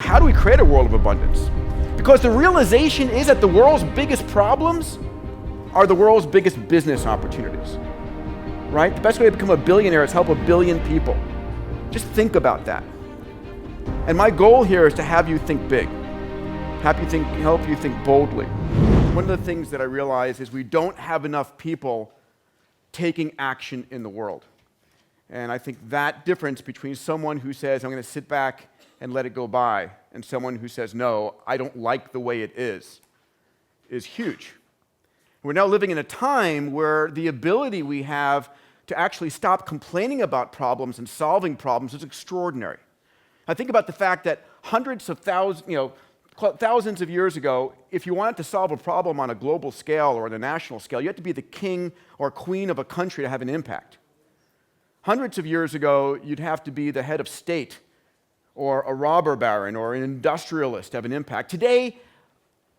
how do we create a world of abundance? Because the realization is that the world's biggest problems are the world's biggest business opportunities, right? The best way to become a billionaire is help a billion people. Just think about that. And my goal here is to have you think big, help you think boldly. One of the things that I realize is we don't have enough people taking action in the world. And I think that difference between someone who says, I'm going to sit back and let it go by, and someone who says, no, I don't like the way it is huge. We're now living in a time where the ability we have to actually stop complaining about problems and solving problems is extraordinary. I think about the fact that hundreds of thousands of years ago, if you wanted to solve a problem on a global scale or on a national scale, you had to be the king or queen of a country to have an impact. Hundreds of years ago, you'd have to be the head of state or a robber baron or an industrialist to have an impact. Today,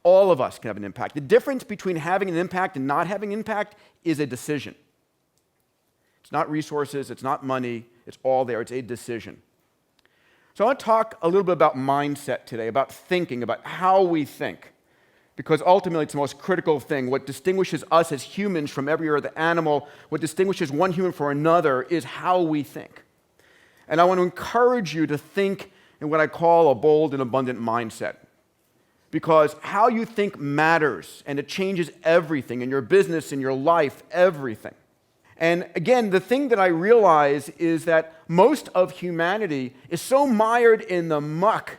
all of us can have an impact. The difference between having an impact and not having an impact is a decision. It's not resources, it's not money, it's all there, it's a decision. So I want to talk a little bit about mindset today, about thinking, about how we think. Because ultimately it's the most critical thing. What distinguishes us as humans from every other animal, what distinguishes one human from another is how we think. And I want to encourage you to think in what I call a bold and abundant mindset. Because how you think matters, and it changes everything in your business, in your life, everything. And again, the thing that I realize is that most of humanity is so mired in the muck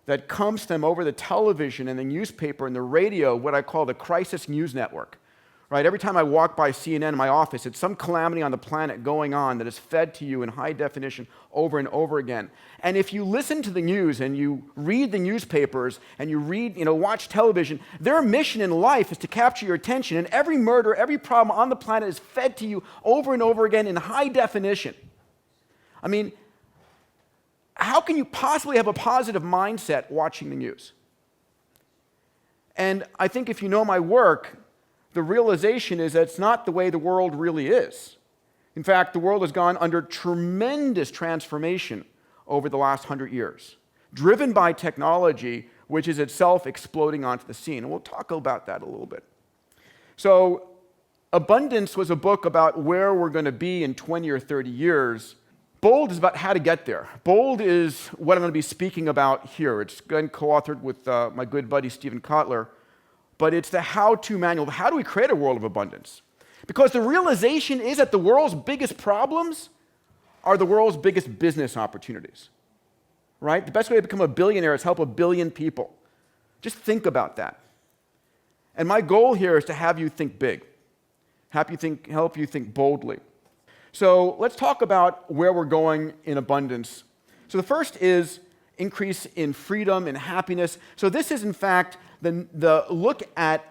that comes to them over the television and the newspaper and the radio, what I call the crisis news network. Right? Every time I walk by CNN in my office, it's some calamity on the planet going on that is fed to you in high definition over and over again. And if you listen to the news and you read the newspapers and you watch television, their mission in life is to capture your attention. And every murder, every problem on the planet is fed to you over and over again in high definition. I mean, how can you possibly have a positive mindset watching the news? And I think if you know my work, the realization is that it's not the way the world really is. In fact, the world has gone under tremendous transformation over the last 100 years, driven by technology, which is itself exploding onto the scene. And we'll talk about that a little bit. So, Abundance was a book about where we're going to be in 20 or 30 years. Bold is about how to get there. Bold is what I'm going to be speaking about here. It's been co-authored with my good buddy Stephen Kotler. But it's the how-to manual. How do we create a world of abundance? Because the realization is that the world's biggest problems are the world's biggest business opportunities, right? The best way to become a billionaire is help a billion people. Just think about that. And my goal here is to have you think big, help you think boldly. So let's talk about where we're going in abundance. So the first is increase in freedom and happiness. So this is, in fact, the look at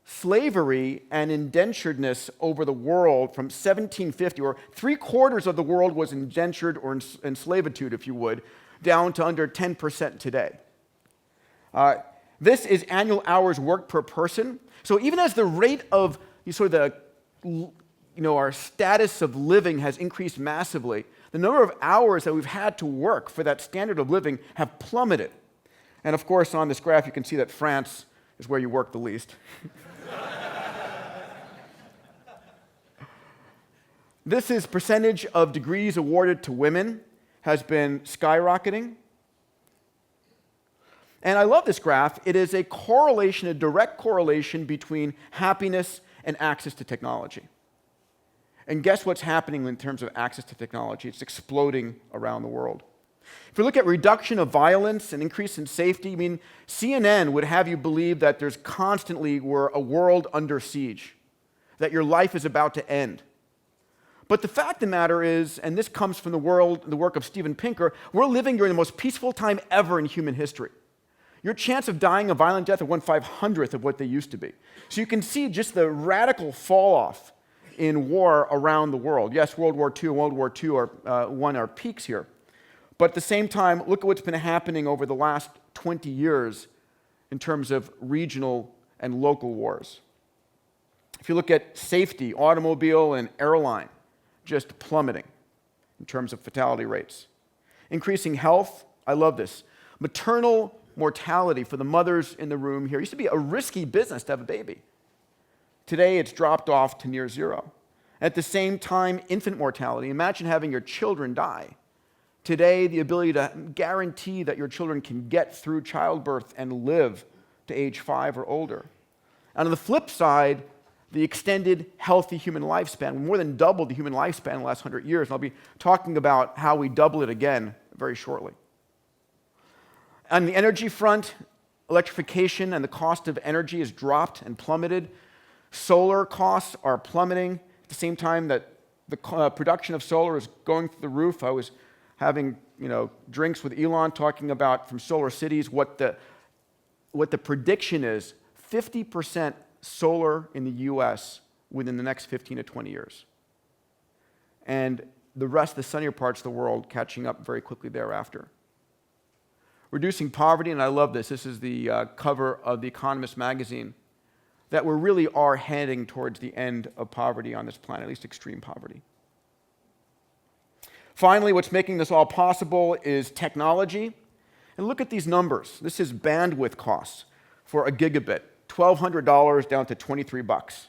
slavery and indenturedness over the world from 1750, or 3/4 of the world was indentured or enslavitude, if you would, down to under 10% today. This is annual hours worked per person. So even as the rate of our status of living has increased massively, the number of hours that we've had to work for that standard of living have plummeted. And of course, on this graph, you can see that France is where you work the least. This is percentage of degrees awarded to women has been skyrocketing. And I love this graph. It is a correlation, a direct correlation between happiness and access to technology. And guess what's happening in terms of access to technology? It's exploding around the world. If we look at reduction of violence and increase in safety, I mean, CNN would have you believe that there's constantly a world under siege, that your life is about to end. But the fact of the matter is, and this comes from the work of Steven Pinker, we're living during the most peaceful time ever in human history. Your chance of dying a violent death are 1/500th of what they used to be. So you can see just the radical fall-off in war around the world. Yes, World War II and World War II are peaks here. But at the same time, look at what's been happening over the last 20 years in terms of regional and local wars. If you look at safety, automobile and airline, just plummeting in terms of fatality rates. Increasing health, I love this. Maternal mortality for the mothers in the room here. It used to be a risky business to have a baby. Today, it's dropped off to near zero. At the same time, infant mortality. Imagine having your children die. Today, the ability to guarantee that your children can get through childbirth and live to age 5 or older. And on the flip side, the extended, healthy human lifespan. We more than doubled the human lifespan in the last 100 years. And I'll be talking about how we double it again very shortly. On the energy front, electrification and the cost of energy has dropped and plummeted. Solar costs are plummeting at the same time that the production of solar is going through the roof. I was having drinks with Elon talking about from solar cities what the prediction is, 50% solar in the US within the next 15 to 20 years. And the rest, the sunnier parts of the world, catching up very quickly thereafter. Reducing poverty, and I love this. This is the cover of The Economist magazine, that we really are heading towards the end of poverty on this planet, at least extreme poverty. Finally, what's making this all possible is technology. And look at these numbers. This is bandwidth costs for a gigabit, $1,200 down to $23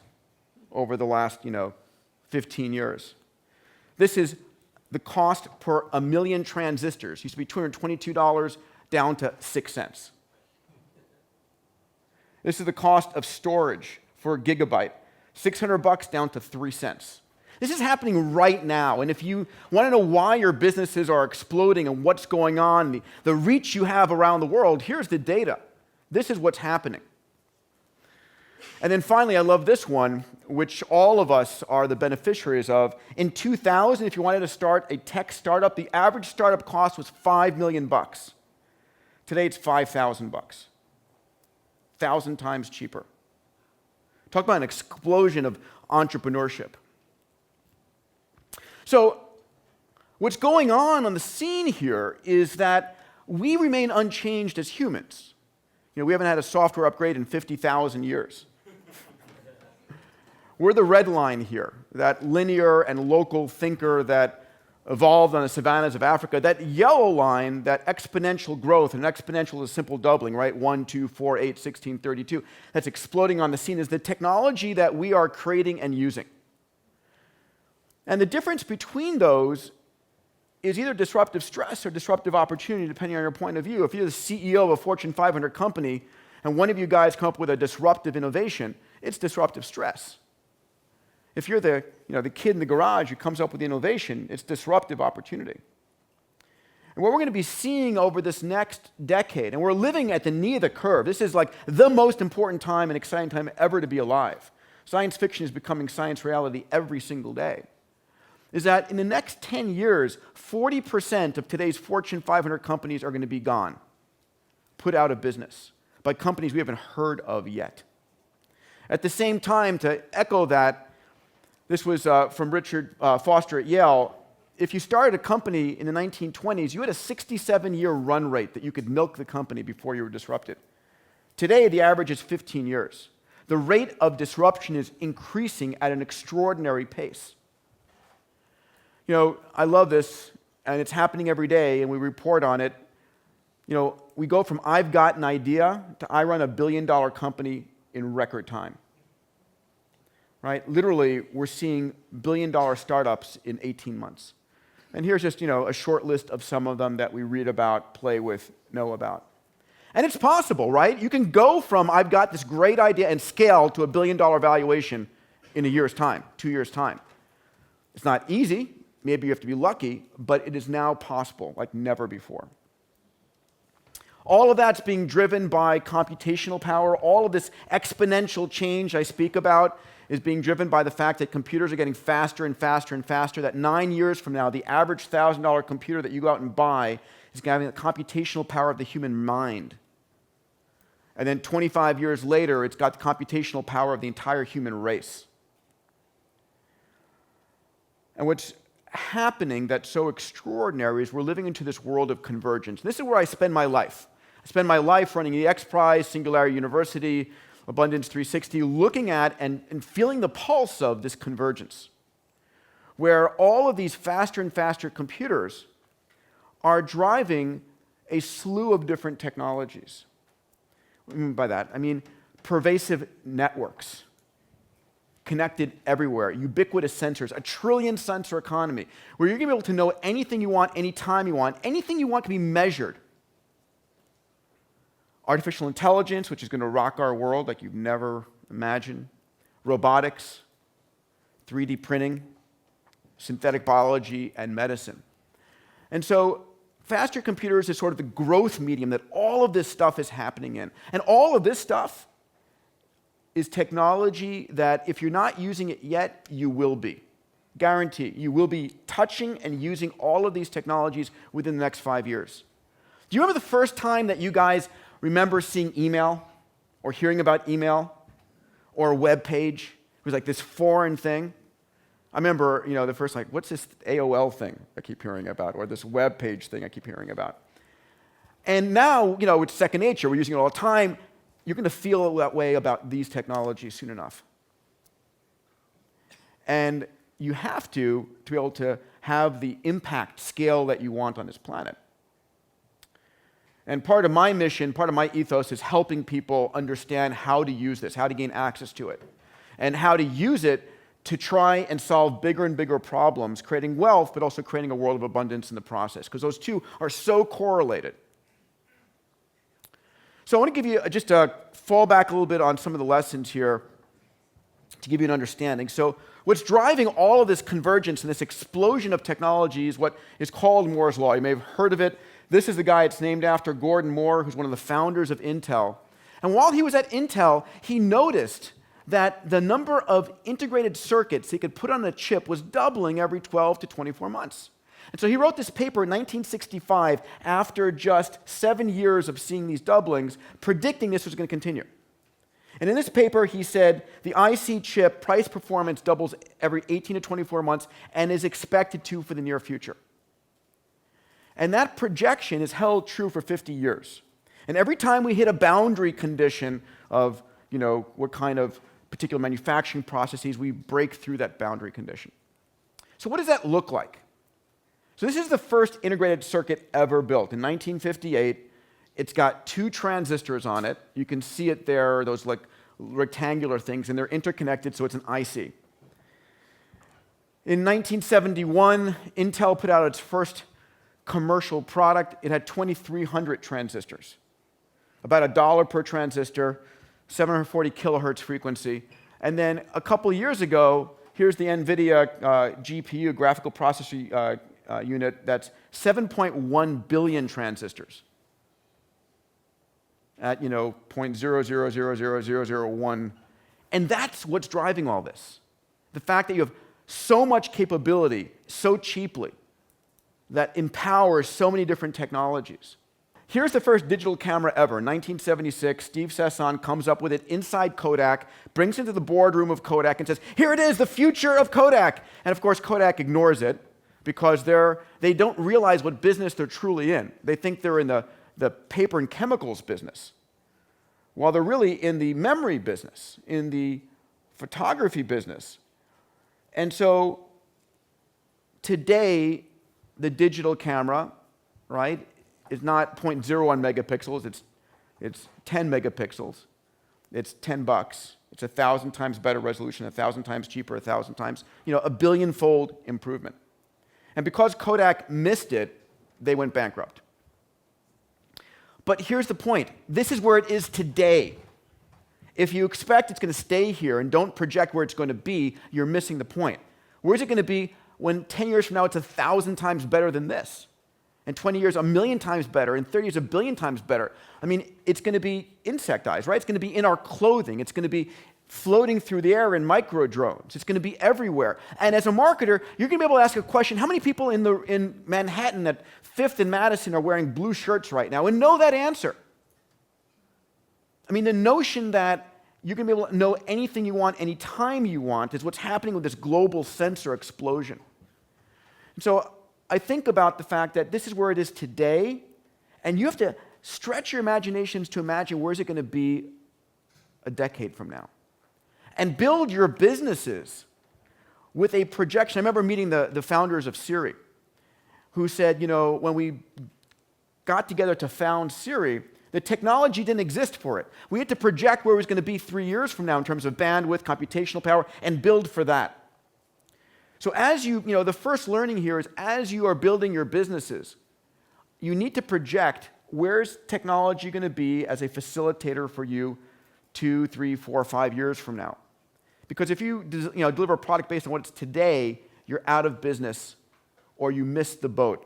over the last 15 years. This is the cost per a million transistors. Used to be $222 down to 6 cents. This is the cost of storage for a gigabyte, $600 down to 3 cents. This is happening right now, and if you want to know why your businesses are exploding and what's going on, the reach you have around the world, here's the data. This is what's happening. And then finally, I love this one, which all of us are the beneficiaries of. In 2000, if you wanted to start a tech startup, the average startup cost was $5 million. Today, it's $5,000. 1,000 times cheaper. Talk about an explosion of entrepreneurship. So, what's going on the scene here is that we remain unchanged as humans. We haven't had a software upgrade in 50,000 years. We're the red line here, that linear and local thinker that evolved on the savannas of Africa. That yellow line, that exponential growth, and exponential is a simple doubling, right? 1, 2, 4, 8, 16, 32. That's exploding on the scene is the technology that we are creating and using. And the difference between those is either disruptive stress or disruptive opportunity, depending on your point of view. If you're the CEO of a Fortune 500 company, and one of you guys come up with a disruptive innovation, it's disruptive stress. If you're the kid in the garage who comes up with the innovation, it's disruptive opportunity. And what we're going to be seeing over this next decade, and we're living at the knee of the curve. This is like the most important time and exciting time ever to be alive. Science fiction is becoming science reality every single day. Is that in the next 10 years, 40% of today's Fortune 500 companies are going to be gone, put out of business by companies we haven't heard of yet. At the same time, to echo that, this was from Richard Foster at Yale. If you started a company in the 1920s, you had a 67-year run rate that you could milk the company before you were disrupted. Today, the average is 15 years. The rate of disruption is increasing at an extraordinary pace. I love this, and it's happening every day, and we report on it. We go from I've got an idea to I run a billion-dollar company in record time. Right? Literally, we're seeing billion-dollar startups in 18 months. And here's just, a short list of some of them that we read about, play with, know about. And it's possible, right? You can go from I've got this great idea and scale to a billion-dollar valuation in a year's time, 2 years' time. It's not easy. Maybe you have to be lucky, but it is now possible like never before. All of that's being driven by computational power. All of this exponential change I speak about is being driven by the fact that computers are getting faster and faster and faster, that 9 years from now, the average $1,000 computer that you go out and buy is having the computational power of the human mind. And then 25 years later, it's got the computational power of the entire human race. And what's happening that's so extraordinary is we're living into this world of convergence. This is where I spend my life. I spend my life running the X Prize, Singularity University, Abundance 360, looking at and feeling the pulse of this convergence, where all of these faster and faster computers are driving a slew of different technologies. What do I mean by that? I mean pervasive networks, connected everywhere, ubiquitous sensors, a trillion sensor economy, where you're going to be able to know anything you want, anytime you want. Anything you want can be measured. Artificial intelligence, which is going to rock our world like you've never imagined. Robotics, 3D printing, synthetic biology, and medicine. And so faster computers is sort of the growth medium that all of this stuff is happening in. And all of this stuff is technology that if you're not using it yet, you will be. Guarantee. You will be touching and using all of these technologies within the next 5 years. Do you remember the first time that you guys remember seeing email or hearing about email or a web page? It was like this foreign thing. I remember, the first what's this AOL thing I keep hearing about, or this web page thing I keep hearing about. And now, it's second nature. We're using it all the time. You're going to feel that way about these technologies soon enough. And you have to be able to have the impact scale that you want on this planet. And part of my mission, part of my ethos is helping people understand how to use this, how to gain access to it, and how to use it to try and solve bigger and bigger problems, creating wealth, but also creating a world of abundance in the process, because those two are so correlated. So I want to give you just a fall back a little bit on some of the lessons here to give you an understanding. So what's driving all of this convergence and this explosion of technology is what is called Moore's Law. You may have heard of it. This is the guy it's named after, Gordon Moore, who's one of the founders of Intel. And while he was at Intel, he noticed that the number of integrated circuits he could put on a chip was doubling every 12 to 24 months. And so he wrote this paper in 1965 after just 7 years of seeing these doublings, predicting this was going to continue. And in this paper, he said the IC chip price performance doubles every 18 to 24 months and is expected to for the near future. And that projection is held true for 50 years. And every time we hit a boundary condition of, what kind of particular manufacturing processes, we break through that boundary condition. So what does that look like? So this is the first integrated circuit ever built. In 1958, it's got 2 transistors on it. You can see it there, those rectangular things, and they're interconnected, so it's an IC. In 1971, Intel put out its first commercial product. It had 2,300 transistors, about $1 per transistor, 740 kilohertz frequency. And then a couple years ago, here's the NVIDIA GPU, graphical processor unit, that's 7.1 billion transistors at 0.00000001. And that's what's driving all this. The fact that you have so much capability so cheaply that empowers so many different technologies. Here's the first digital camera ever. In 1976, Steve Sesson comes up with it inside Kodak, brings it to the boardroom of Kodak and says, here it is, the future of Kodak. And of course, Kodak ignores it because they don't realize what business they're truly in. They think they're in the paper and chemicals business, while they're really in the memory business, in the photography business. And so today, the digital camera, right, is not 0.01 megapixels, it's 10 megapixels. It's $10. It's 1,000 times better resolution, 1,000 times cheaper, 1,000 times, a billion-fold improvement. And because Kodak missed it, they went bankrupt. But here's the point. This is where it is today. If you expect it's going to stay here and don't project where it's going to be, you're missing the point. Where's it going to be when 10 years from now it's 1,000 times better than this? In 20 years, 1,000,000 times better. In 30 years, 1,000,000,000 times better. I mean, it's going to be insectized, right? It's going to be in our clothing. It's going to be floating through the air in micro drones. It's going to be everywhere. And as a marketer, you're going to be able to ask a question, how many people in Manhattan at 5th and Madison are wearing blue shirts right now? And know that answer. I mean, the notion that you're going to be able to know anything you want, anytime you want, is what's happening with this global sensor explosion. And so I think about the fact that this is where it is today, and you have to stretch your imaginations to imagine where is it going to be a decade from now. And build your businesses with a projection. I remember meeting the founders of Siri, who said, when we got together to found Siri, the technology didn't exist for it. We had to project where it was going to be 3 years from now in terms of bandwidth, computational power, and build for that. So as the first learning here is as you are building your businesses, you need to project where's technology going to be as a facilitator for you 2, 3, 4, 5 years from now. Because if you deliver a product based on what it's today, you're out of business or you missed the boat.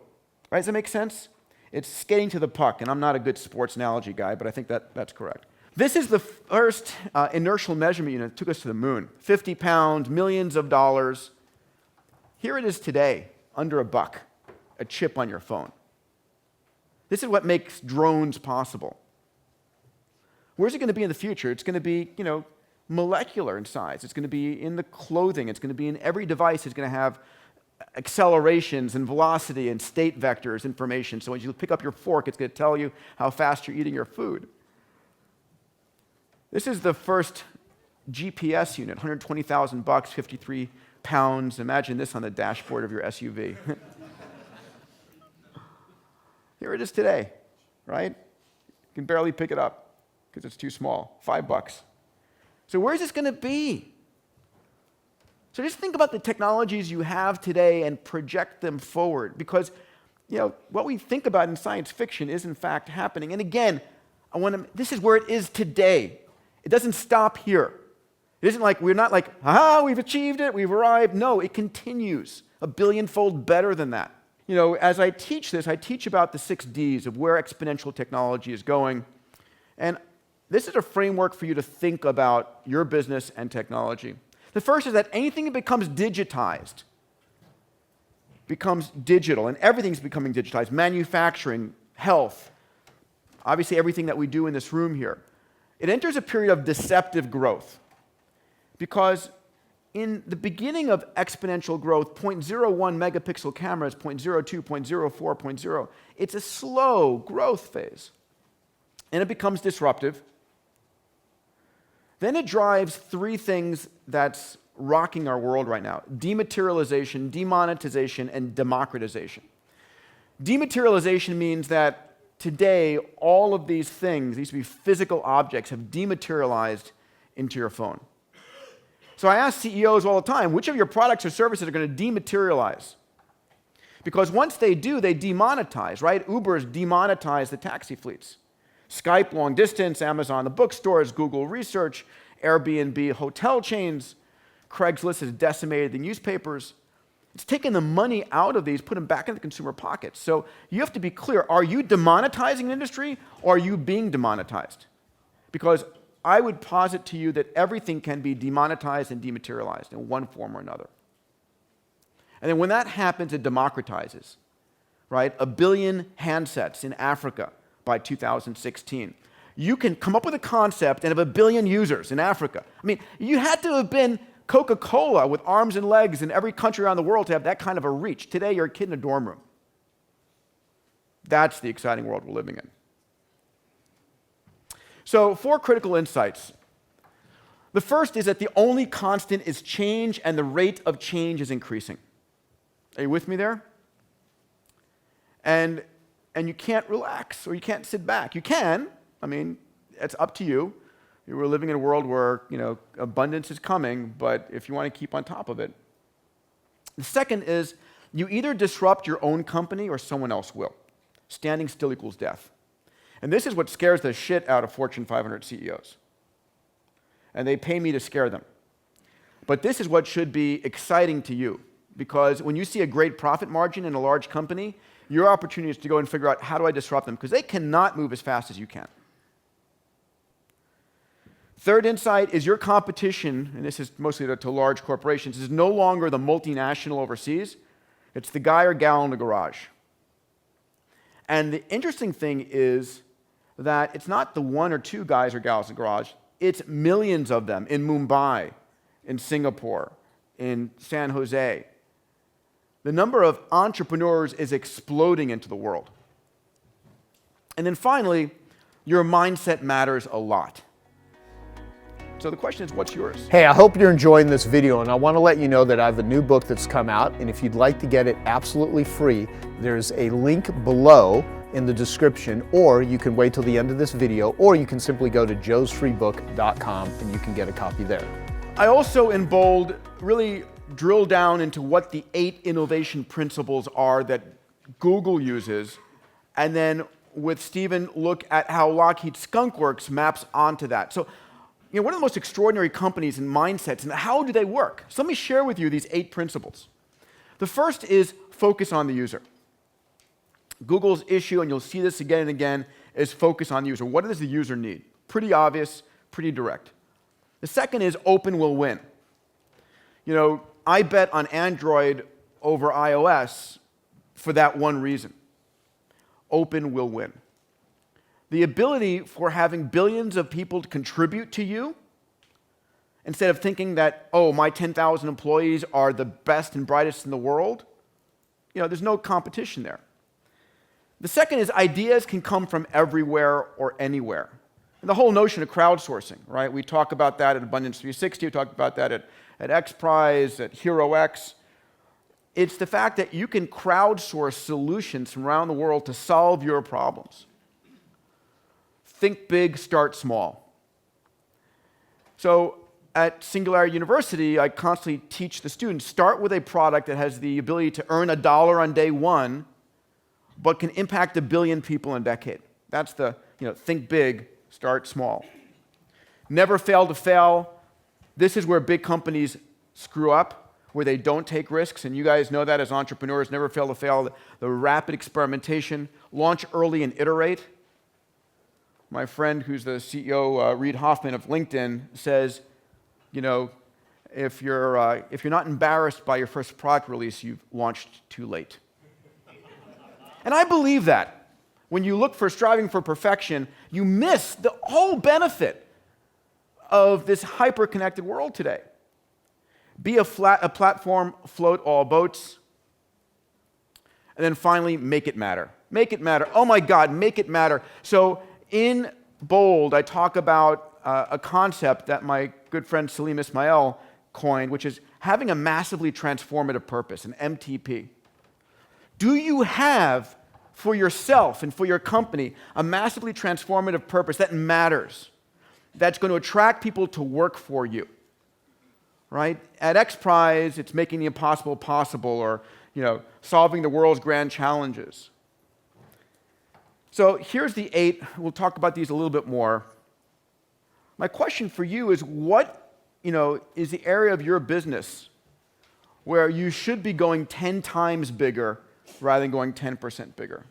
Right? Does that make sense? It's skating to the puck, and I'm not a good sports analogy guy, but I think that's correct. This is the first inertial measurement unit that took us to the moon. 50 pounds, millions of dollars. Here it is today, under $1, a chip on your phone. This is what makes drones possible. Where's it going to be in the future? It's going to be, molecular in size. It's going to be in the clothing. It's going to be in every device. It's going to have accelerations and velocity and state vectors information. So when you pick up your fork, it's going to tell you how fast you're eating your food. This is the first GPS unit, $120,000, 53 pounds. Imagine this on the dashboard of your SUV. Here it is today, right? You can barely pick it up because it's too small, $5. So where's this going to be? So just think about the technologies you have today and project them forward, because what we think about in science fiction is in fact happening. And again, this is where it is today. It doesn't stop here. It isn't like we're not like, we've achieved it, we've arrived. No, it continues 1 billion-fold better than that. As I teach this, I teach about the 6 Ds of where exponential technology is going. And this is a framework for you to think about your business and technology. The first is that anything that becomes digitized becomes digital, and everything's becoming digitized. Manufacturing, health, obviously everything that we do in this room here. It enters a period of deceptive growth because in the beginning of exponential growth, 0.01 megapixel cameras, 0.02, 0.04, 0.0, it's a slow growth phase. And it becomes disruptive. Then it drives 3 things that's rocking our world right now: dematerialization, demonetization, and democratization. Dematerialization means that today all of these things, these be physical objects, have dematerialized into your phone. So I ask CEOs all the time, which of your products or services are going to dematerialize? Because once they do, they demonetize, right? Uber's demonetized the taxi fleets. Skype, long distance, Amazon, the bookstores, Google Research, Airbnb, hotel chains. Craigslist has decimated the newspapers. It's taken the money out of these, put them back in the consumer pockets. So you have to be clear, are you demonetizing an industry or are you being demonetized? Because I would posit to you that everything can be demonetized and dematerialized in one form or another. And then when that happens, it democratizes, right? 1 billion handsets in Africa by 2016. You can come up with a concept and have 1 billion users in Africa. I mean, you had to have been Coca-Cola with arms and legs in every country around the world to have that kind of a reach. Today, you're a kid in a dorm room. That's the exciting world we're living in. So 4 critical insights. The first is that the only constant is change, and the rate of change is increasing. Are you with me there? And you can't relax, or you can't sit back. You can. I mean, it's up to you. We're living in a world where, abundance is coming, but if you want to keep on top of it. The second is you either disrupt your own company or someone else will. Standing still equals death. And this is what scares the shit out of Fortune 500 CEOs. And they pay me to scare them. But this is what should be exciting to you, because when you see a great profit margin in a large company, your opportunity is to go and figure out, how do I disrupt them? Because they cannot move as fast as you can. Third insight is your competition, and this is mostly to large corporations, is no longer the multinational overseas. It's the guy or gal in the garage. And the interesting thing is that it's not the 1 or 2 guys or gals in the garage. It's millions of them in Mumbai, in Singapore, in San Jose. The number of entrepreneurs is exploding into the world. And then finally, your mindset matters a lot. So the question is, what's yours? Hey, I hope you're enjoying this video, and I want to let you know that I have a new book that's come out, and if you'd like to get it absolutely free, there's a link below in the description, or you can wait till the end of this video, or you can simply go to joesfreebook.com and you can get a copy there. I also, in bold, really drill down into what the 8 innovation principles are that Google uses, and then with Stephen, look at how Lockheed Skunk Works maps onto that. So, one of the most extraordinary companies and mindsets, and how do they work? So let me share with you these 8 principles. The first is focus on the user. Google's issue, and you'll see this again and again, is focus on the user. What does the user need? Pretty obvious, pretty direct. The second is open will win. I bet on Android over iOS for that one reason. Open will win. The ability for having billions of people to contribute to you, instead of thinking that, oh, my 10,000 employees are the best and brightest in the world, there's no competition there. The second is ideas can come from everywhere or anywhere. And the whole notion of crowdsourcing, right? We talk about that at Abundance 360, we talk about that at XPRIZE, at HeroX. It's the fact that you can crowdsource solutions from around the world to solve your problems. Think big, start small. So at Singularity University, I constantly teach the students, start with a product that has the ability to earn $1 on day one, but can impact 1 billion people in a decade. That's the, think big, start small. Never fail to fail. This is where big companies screw up, where they don't take risks, and you guys know that as entrepreneurs, never fail to fail. The rapid experimentation, launch early and iterate. My friend who's the CEO, Reid Hoffman of LinkedIn, says, if you're not embarrassed by your first product release, you've launched too late. And I believe that. When you look for striving for perfection, you miss the whole benefit of this hyper-connected world today. Be a platform, float all boats. And then finally, make it matter. Make it matter. Oh my God, make it matter. So in bold, I talk about a concept that my good friend Salim Ismail coined, which is having a massively transformative purpose, an MTP. Do you have for yourself and for your company a massively transformative purpose that matters, that's going to attract people to work for you? Right? At XPRIZE, it's making the impossible possible, or solving the world's grand challenges. So here's the 8. We'll talk about these a little bit more. My question for you is, what is the area of your business where you should be going 10 times bigger rather than going 10% bigger?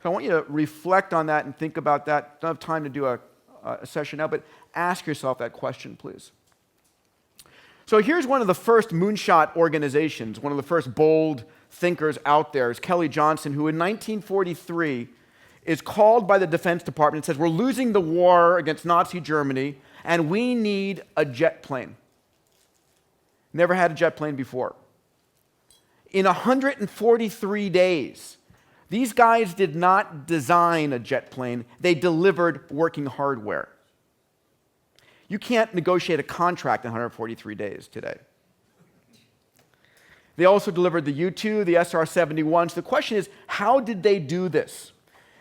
So I want you to reflect on that and think about that. Don't have time to do a session now, but ask yourself that question, please. So here's one of the first Moonshot organizations, one of the first bold thinkers out there is Kelly Johnson, who in 1943 is called by the Defense Department and says, we're losing the war against Nazi Germany, and we need a jet plane. Never had a jet plane before. In 143 days, these guys did not design a jet plane, they delivered working hardware. You can't negotiate a contract in 143 days today. They also delivered the U-2, the SR-71. So the question is, how did they do this?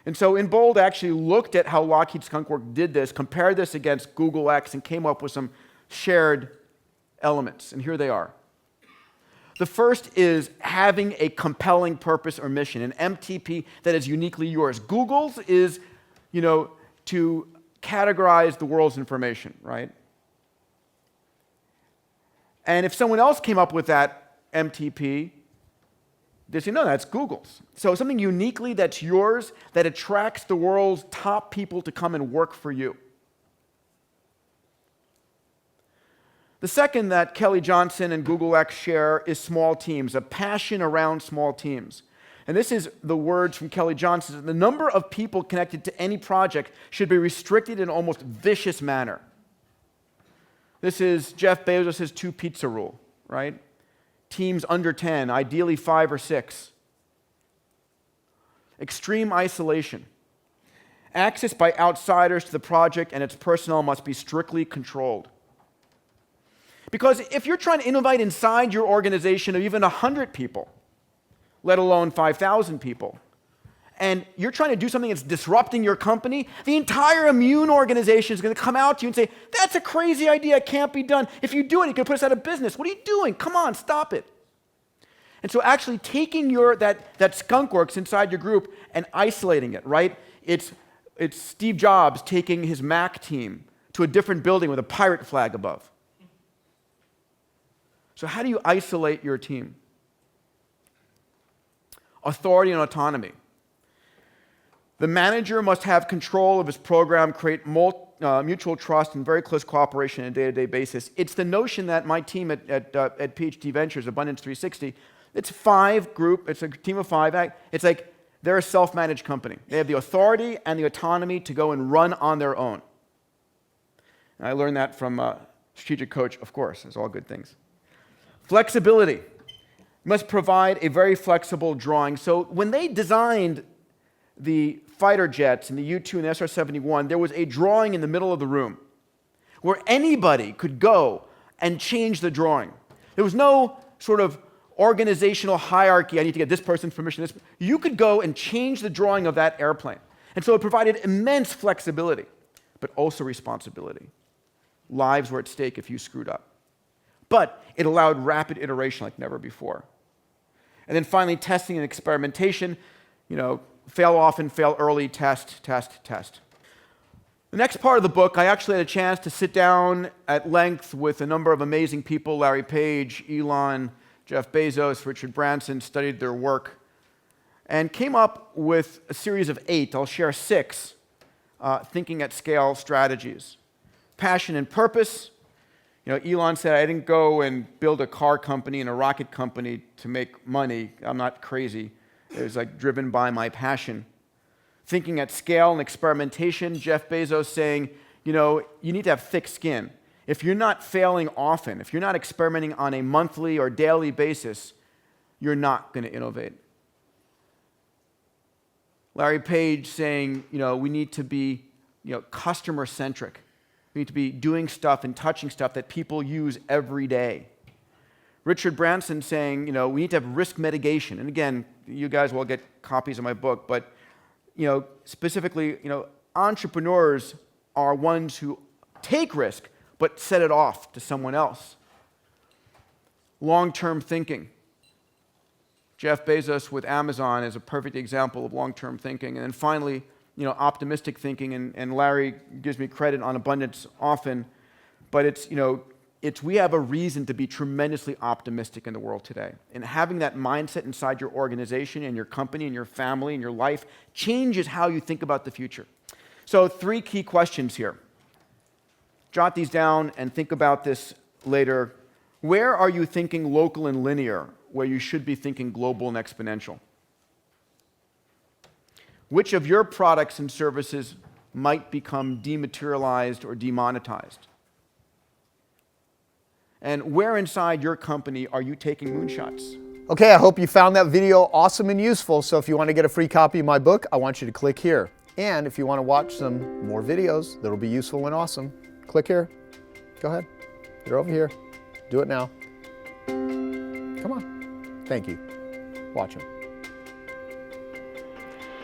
And so in bold, I actually looked at how Lockheed Skunk Works did this, compared this against Google X, and came up with some shared elements. And here they are. The first is having a compelling purpose or mission, an MTP that is uniquely yours. Google's is, to categorize the world's information, right? And if someone else came up with that MTP, they say, no, that's Google's. So something uniquely that's yours that attracts the world's top people to come and work for you. The second that Kelly Johnson and Google X share is small teams, a passion around small teams. And this is the words from Kelly Johnson. The number of people connected to any project should be restricted in an almost vicious manner. This is Jeff Bezos' 2 pizza rule, right? Teams under 10, ideally 5 or 6. Extreme isolation. Access by outsiders to the project and its personnel must be strictly controlled. Because if you're trying to innovate inside your organization of even 100 people, let alone 5,000 people, and you're trying to do something that's disrupting your company, the entire immune organization is going to come out to you and say, that's a crazy idea, it can't be done. If you do it, you can put us out of business. What are you doing? Come on, stop it. And so actually taking that skunk works inside your group and isolating it, right? It's Steve Jobs taking his Mac team to a different building with a pirate flag above. So how do you isolate your team? Authority and autonomy. The manager must have control of his program, create mutual trust and very close cooperation on a day-to-day basis. It's the notion that my team at PhD Ventures, Abundance 360, it's a team of 5. It's like they're a self-managed company. They have the authority and the autonomy to go and run on their own. And I learned that from a strategic coach, of course. It's all good things. Flexibility. You must provide a very flexible drawing. So when they designed the fighter jets and the U-2 and the SR-71, there was a drawing in the middle of the room where anybody could go and change the drawing. There was no sort of organizational hierarchy. I need to get this person's permission. You could go and change the drawing of that airplane. And so it provided immense flexibility, but also responsibility. Lives were at stake if you screwed up. But it allowed rapid iteration like never before. And then finally, testing and experimentation. Fail often, fail early, test, test, test. The next part of the book, I actually had a chance to sit down at length with a number of amazing people, Larry Page, Elon, Jeff Bezos, Richard Branson, studied their work, and came up with a series of 8. I'll share 6 thinking at scale strategies. Passion and purpose. Elon said, I didn't go and build a car company and a rocket company to make money. I'm not crazy. It was driven by my passion. Thinking at scale and experimentation. Jeff Bezos saying, you need to have thick skin. If you're not failing often, if you're not experimenting on a monthly or daily basis, you're not going to innovate. Larry Page saying, we need to be, customer-centric. We need to be doing stuff and touching stuff that people use every day. Richard Branson saying, we need to have risk mitigation. And again, you guys will get copies of my book, but, specifically, entrepreneurs are ones who take risk, but set it off to someone else. Long-term thinking. Jeff Bezos with Amazon is a perfect example of long-term thinking. And then finally, optimistic thinking, and Larry gives me credit on abundance often, but we have a reason to be tremendously optimistic in the world today. And having that mindset inside your organization and your company and your family and your life changes how you think about the future. So 3 key questions here. Jot these down and think about this later. Where are you thinking local and linear, where you should be thinking global and exponential? Which of your products and services might become dematerialized or demonetized? And where inside your company are you taking moonshots? Okay, I hope you found that video awesome and useful. So if you want to get a free copy of my book, I want you to click here. And if you want to watch some more videos that'll be useful and awesome, click here. Go ahead. They're over here. Do it now. Come on. Thank you. Watch them.